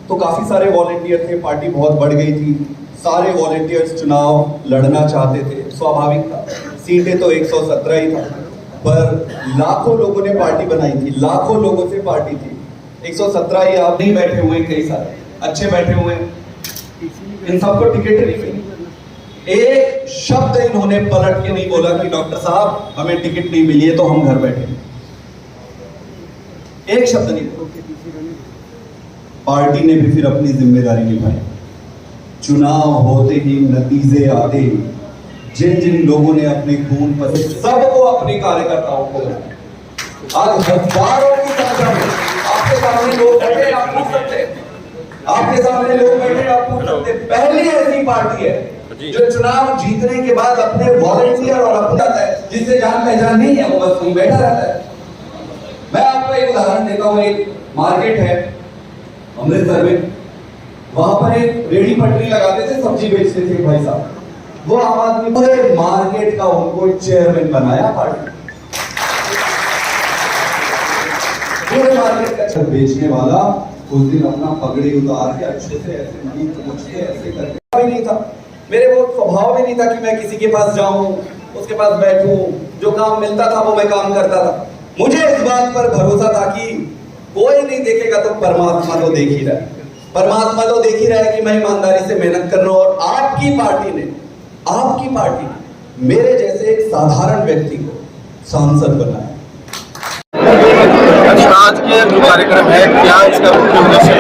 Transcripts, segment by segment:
तो काफी सारे वॉलेंटियर थे, पार्टी बहुत बढ़ गई थी, सारे वॉलेंटियर्स चुनाव लड़ना चाहते थे, स्वाभाविक था। सीटें तो 117 ही था, पर लाखों लोगों ने पार्टी बनाई थी, लाखों लोगों से पार्टी थी। 117 ही आप नहीं बैठे हुए, कई सारे अच्छे बैठे हुए, इन सबको टिकट नहीं मिली। एक शब्द इन्होंने पलट के नहीं बोला कि डॉक्टर साहब हमें टिकट नहीं मिली है तो हम घर बैठे, एक शब्द नहीं बोला। पार्टी ने भी फिर अपनी जिम्मेदारी निभाई। चुनाव होते ही नतीजे आते, जिन जिन लोगों ने अपने खून पर सबको अपने कार्यकर्ताओं को बनाया। आज हजारों की संख्या में आपके सामने लोग बैठे, आप पूछ सकते हैं, आपके सामने लोग बैठे, आप पूछ सकते हैं। पहली ऐसी पार्टी है जो चुनाव जीतने के बाद अपने वॉलंटियर और अपना है, जिससे जान पहचान नहीं है, वो बस वहीं बैठा रहता है। मैं आपको एक उदाहरण देता हूँ। एक मार्केट है अमृतसर में, वहां पर एक रेडी पटरी लगाते थे, सब्जी बेचते थे भाई साहब। वो आम आदमी पूरे मार्केट का उनको चेयरमैन बनाया पार्टी, पूरे मार्केट का बेचने वाला। उस दिन अपना पगड़ी उतार के अच्छे से ऐसे नहीं पहुंचते, ऐसे करके भी नहीं था। मेरे वो स्वभाव में नहीं था कि मैं किसी के पास जाऊं, उसके पास बैठूं, जो काम मिलता था वो मैं काम करता था। मुझे इस बात पर भरोसा था कि कोई नहीं देखेगा तो परमात्मा तो देख ही रहा है, परमात्मा तो देख ही रहा है कि मैं ईमानदारी से मेहनत कर रहा हूं। और आपकी पार्टी ने मेरे जैसे एक साधारण व्यक्ति को सांसद बनाया। आज के जो कार्यक्रम है, क्या इसका मुख्य उद्देश्य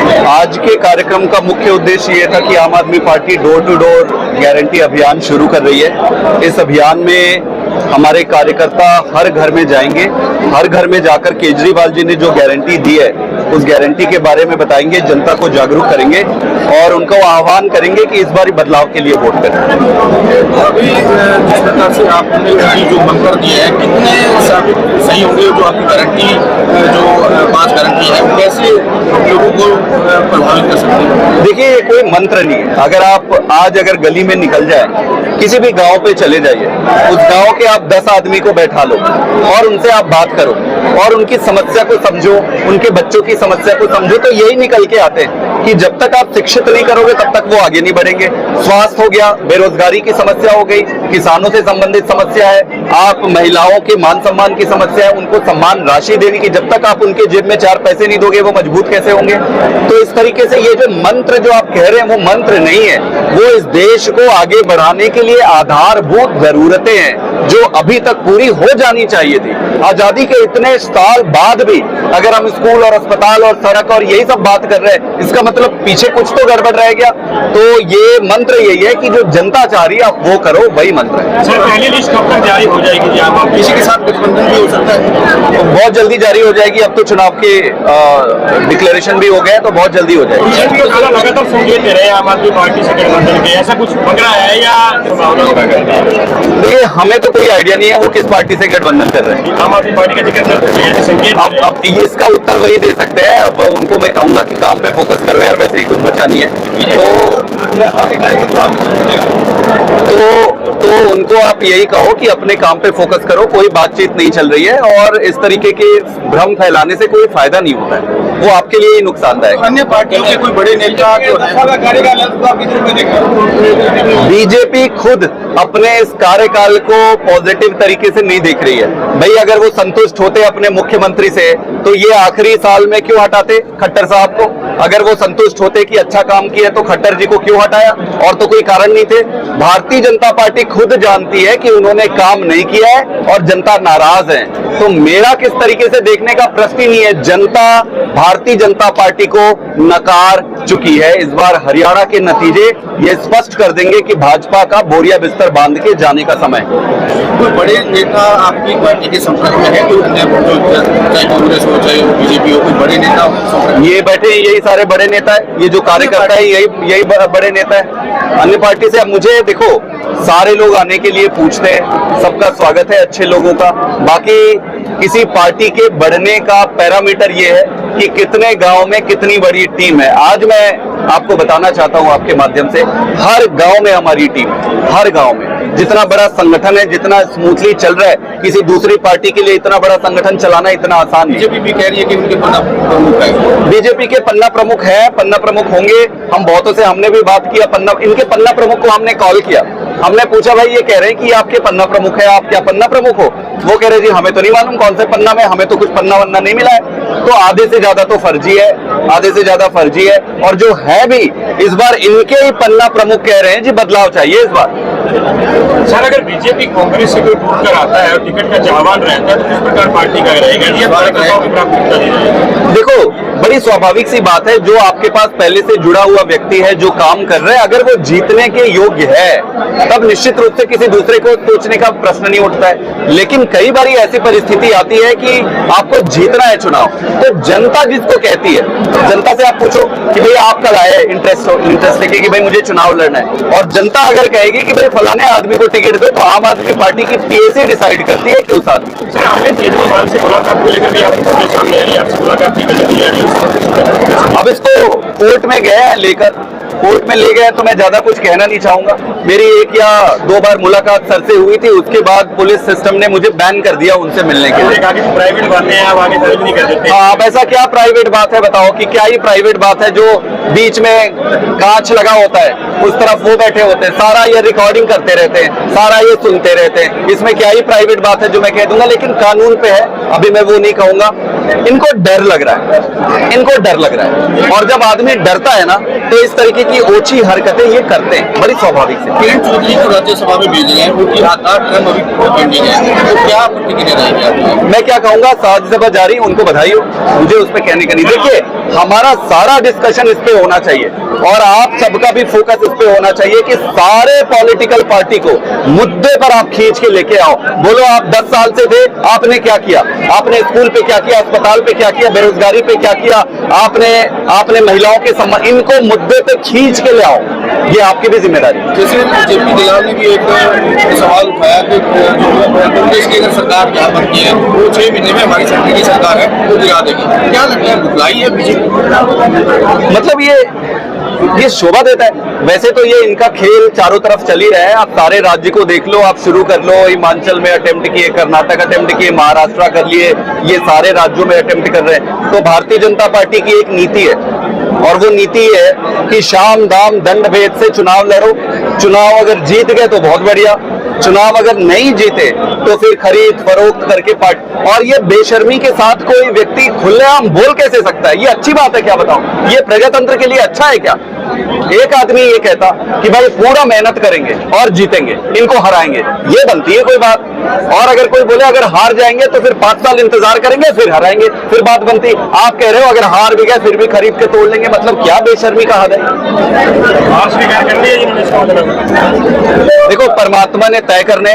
है? आज के कार्यक्रम का मुख्य उद्देश्य ये था कि Aam Aadmi Party door to door guarantee अभियान शुरू कर रही है। इस अभियान में हमारे कार्यकर्ता हर घर में जाएंगे, हर घर में जाकर केजरीवाल जी ने जो गारंटी दी है उस गारंटी के बारे में बताएंगे, जनता को जागरूक करेंगे और उनको आह्वान करेंगे कि इस बार बदलाव के लिए वोट करें। अभी जिस प्रकार से आपने जो मंत्र दिए हैं, कितने सही होंगे जो आपकी गारंटी, जो 5 गारंटी है, कैसे लोगों को प्रभावित कर सकते हैं? देखिए, ये कोई मंत्र नहीं है। अगर आप आज गली में निकल जाए, किसी भी गांव पे चले जाइए, उस गांव के आप 10 आदमी को बैठा लो और उनसे आप बात करो और उनकी समस्या को समझो, उनके बच्चों की समस्या को समझो, तो यही निकल के आते हैं कि जब तक आप शिक्षित नहीं करोगे तब तक वो आगे नहीं बढ़ेंगे। स्वास्थ्य हो गया, बेरोजगारी की समस्या हो गई, किसानों से संबंधित समस्या है, आप महिलाओं के मान सम्मान की समस्या है, उनको सम्मान राशि देने की, जब तक आप उनके जेब में 4 पैसे नहीं दोगे वो मजबूत कैसे होंगे? तो इस तरीके से ये जो मंत्र जो आप कह रहे हैं वो मंत्र नहीं है, वो इस देश को आगे बढ़ाने के लिए आधारभूत जरूरतें हैं जो अभी तक पूरी हो जानी चाहिए थी। आजादी के इतने साल बाद भी अगर हम स्कूल और अस्पताल और सड़क और यही सब बात कर रहे हैं, इसका मतलब पीछे कुछ तो गड़बड़ रह गया। तो ये मंत्र यही है कि जो जनता चाह रही है आप वो करो, वही मंत्र है। सर, पहली लिस्ट कब तक जारी हो जाएगी? किसी के साथ गठबंधन भी हो सकता है? तो बहुत जल्दी जारी हो जाएगी। अब तो चुनाव के डिक्लेरेशन भी हो गए, तो बहुत जल्दी हो जाएगी। लगातार संकेत दे रहे हैं आम आदमी पार्टी से गठबंधन के, ऐसा कुछ पकड़ा है या? देखिए, हमें तो कोई आइडिया नहीं है वो किस पार्टी से गठबंधन कर रहे हैं। आम आदमी पार्टी का जिक्र संकेत। अब इसका उत्तर वही दे सकते हैं। अब उनको मैं कहूंगा कि काम पे फोकस करो यार, वैसे ही कुछ बचा नहीं है। तो उनको आप यही कहो कि अपने काम पे फोकस करो, कोई बातचीत नहीं चल रही है और इस तरीके के भ्रम फैलाने से कोई फायदा नहीं होता है, वो आपके लिए ही नुकसानदायक। अन्य पार्टियों के कोई बड़े नेता बीजेपी खुद अपने इस कार्यकाल को पॉजिटिव तरीके से नहीं देख रही है। भाई, अगर वो संतुष्ट होते अपने मुख्यमंत्री से तो ये आखिरी साल में क्यों हटाते खट्टर साहब को? अगर वो संतुष्ट होते कि अच्छा काम किया तो खट्टर जी को क्यों हटाया? और तो कोई कारण नहीं थे। भारतीय जनता पार्टी खुद जानती है कि उन्होंने काम नहीं किया है और जनता नाराज है। तो मेरा किस तरीके से देखने का प्रश्न ही नहीं है। जनता भारतीय जनता पार्टी को नकार चुकी है। इस बार हरियाणा के नतीजे ये स्पष्ट कर देंगे कि भाजपा का बोरिया बिस्तर बांध के जाने का समय। कोई बड़े नेता आपकी पार्टी के संपर्क में है? कोई अन्य, चाहे कांग्रेस हो चाहे बीजेपी हो, कोई बड़े नेता? ये बैठे यही सारे बड़े नेता है, ये जो कार्यकर्ता है यही बड़े नेता है। अन्य पार्टी से अब मुझे देखो, सारे लोग आने के लिए पूछते हैं, सबका स्वागत है अच्छे लोगों का। बाकी किसी पार्टी के बढ़ने का पैरामीटर ये है कि कितने गांव में कितनी बड़ी टीम है। आज मैं आपको बताना चाहता हूं आपके माध्यम से, हर गांव में हमारी टीम है, हर गांव में। जितना बड़ा संगठन है, जितना स्मूथली चल रहा है, किसी दूसरी पार्टी के लिए इतना बड़ा संगठन चलाना इतना आसान नहीं। बीजेपी भी कह रही है कि उनके पन्ना प्रमुख है। बीजेपी के पन्ना प्रमुख है, पन्ना प्रमुख होंगे। हम बहुतों से हमने भी बात किया, इनके पन्ना प्रमुख को हमने कॉल किया, हमने पूछा भाई ये कह रहे हैं कि आपके पन्ना प्रमुख है, आप क्या पन्ना प्रमुख हो? वो कह रहे जी हमें तो नहीं मालूम कौन से पन्ना में, हमें तो कुछ पन्ना वन्ना नहीं मिला है। तो आधे से ज्यादा तो फर्जी है, आधे से ज्यादा फर्जी है। और जो है भी इस बार इनके ही पन्ना प्रमुख कह रहे हैं जी बदलाव चाहिए इस बार। सर अगर बीजेपी कांग्रेस से कोई टूट कर आता है और टिकट का चाहवान रहता है तो किस प्रकार पार्टी का रहेगा? ये कार्यकर्ताओं की प्राथमिकता दी जाएगी। देखो बड़ी स्वाभाविक सी बात है, जो आपके पास पहले से जुड़ा हुआ व्यक्ति है, जो काम कर रहा है, अगर वो जीतने के योग्य है तब निश्चित रूप से किसी दूसरे को सोचने का प्रश्न नहीं उठता है। लेकिन कई बार ऐसी परिस्थिति आती है कि आपको जीतना है चुनाव, तो जनता जिसको कहती है, जनता से आप पूछो कि भाई आप कल आए इंटरेस्ट लेके कि भाई मुझे चुनाव लड़ना है, और जनता अगर कहेगी कि भाई फलाने आदमी को टिकट दो, तो आम आदमी पार्टी की पीएसी डिसाइड करती है कि उस आदमी। सर आपने केजरीवाल से मुलाकात को लेकर भी आपके सामने आई, आपसे मुलाकात की गई। अब इसको कोर्ट में गए हैं लेकर, कोर्ट में ले गए तो मैं ज्यादा कुछ कहना नहीं चाहूंगा। मेरी 1 या 2 बार मुलाकात सर से हुई थी, उसके बाद पुलिस सिस्टम ने मुझे बैन कर दिया उनसे मिलने के लिए। प्राइवेट बातें हैं, आप आगे नहीं कर देते। हाँ, अब ऐसा क्या प्राइवेट बात है बताओ, कि क्या ही प्राइवेट बात है? जो बीच में कांच लगा होता है उस तरफ वो बैठे होते हैं, सारा ये रिकॉर्डिंग करते रहते हैं, सारा ये सुनते रहते हैं, इसमें क्या ही प्राइवेट बात है जो मैं कह दूंगा? लेकिन कानून पे है, अभी मैं वो नहीं कहूंगा। इनको डर लग रहा है, इनको डर लग रहा है, और जब आदमी डरता है ना तो इस तरीके की ओछी हरकतें ये करते हैं, बड़ी स्वाभाविक से। किरण चौधरी को राज्यसभा में भेजे हैं, उनकी 8 टर्म अभी पेंडिंग है, तो क्या प्रतिक्रिया रहेगी आपकी? मैं क्या कहूंगा, राज्यसभा जारी, उनको बधाई हो, मुझे उस पर कहने का नहीं। देखिए हमारा सारा डिस्कशन इस पे होना चाहिए, और आप सबका भी फोकस इस पे होना चाहिए कि सारे पॉलिटिकल पार्टी को मुद्दे पर आप खींच के लेके आओ। बोलो आप 10 साल से थे, आपने क्या किया? आपने स्कूल पे क्या किया? अस्पताल पे क्या किया? बेरोजगारी पे क्या किया? आपने महिलाओं के सम्मान, इनको मुद्दे पे खींच के ले आओ, ये आपकी भी जिम्मेदारी। जैसे जेपी दलाल ने भी एक सवाल उठाया कि जो कांग्रेस की अगर सरकार यहाँ बनती है वो 6 महीने में हमारी सरकार की सरकार है वो गिरा देगी। क्या लगता है, बुलाई है बीजेपी? मतलब ये शोभा देता है। वैसे तो ये इनका खेल चारों तरफ चल ही रहा है। आप सारे राज्य को देख लो, आप शुरू कर लो, हिमाचल में अटेम्प्ट किए, कर्नाटक अटेम्प्ट किए, महाराष्ट्र कर लिए, ये सारे राज्यों में अटेम्प्ट कर रहे हैं। तो भारतीय जनता पार्टी की एक नीति है, और वो नीति है कि शाम दाम दंड भेद से चुनाव लड़ो। चुनाव अगर जीत गए तो बहुत बढ़िया, चुनाव अगर नहीं जीते तो फिर खरीद फरोख्त करके पार्टी। और ये बेशर्मी के साथ कोई व्यक्ति खुलेआम बोल कैसे सकता है? ये अच्छी बात है क्या? बताओ, ये प्रजातंत्र के लिए अच्छा है क्या? एक आदमी ये कहता कि भाई पूरा मेहनत करेंगे और जीतेंगे, इनको हराएंगे, ये बनती है कोई बात? और अगर कोई बोले अगर हार जाएंगे तो फिर 5 साल इंतजार करेंगे फिर हराएंगे, फिर बात बनती। आप कह रहे हो अगर हार भी गए फिर भी खरीद के तोड़ लेंगे, मतलब क्या बेशर्मी का हद है? देखो परमात्मा ने तय करने,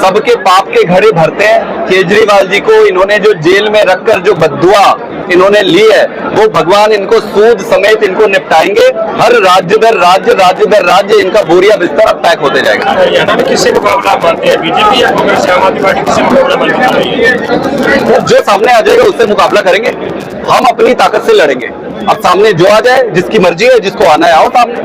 सबके पाप के घड़े भरते हैं। केजरीवाल जी को इन्होंने जो जेल में रखकर जो बद्दुआ इन्होंने ली है, वो भगवान इनको सूद समेत इनको निपटाएंगे। हर राज्य दर राज्य इनका बोरिया बिस्तर अब पैक होते जाएगा। हरियाणा में किससे मुकाबला मानते हैं, बीजेपी या कांग्रेस, आम आदमी पार्टी, किससे मुकाबला मानते हैं? जो सामने आ जाएगा उससे मुकाबला करेंगे, हम अपनी ताकत से लड़ेंगे। अब सामने जो आ जाए, जिसकी मर्जी है, जिसको आना है आओ सामने।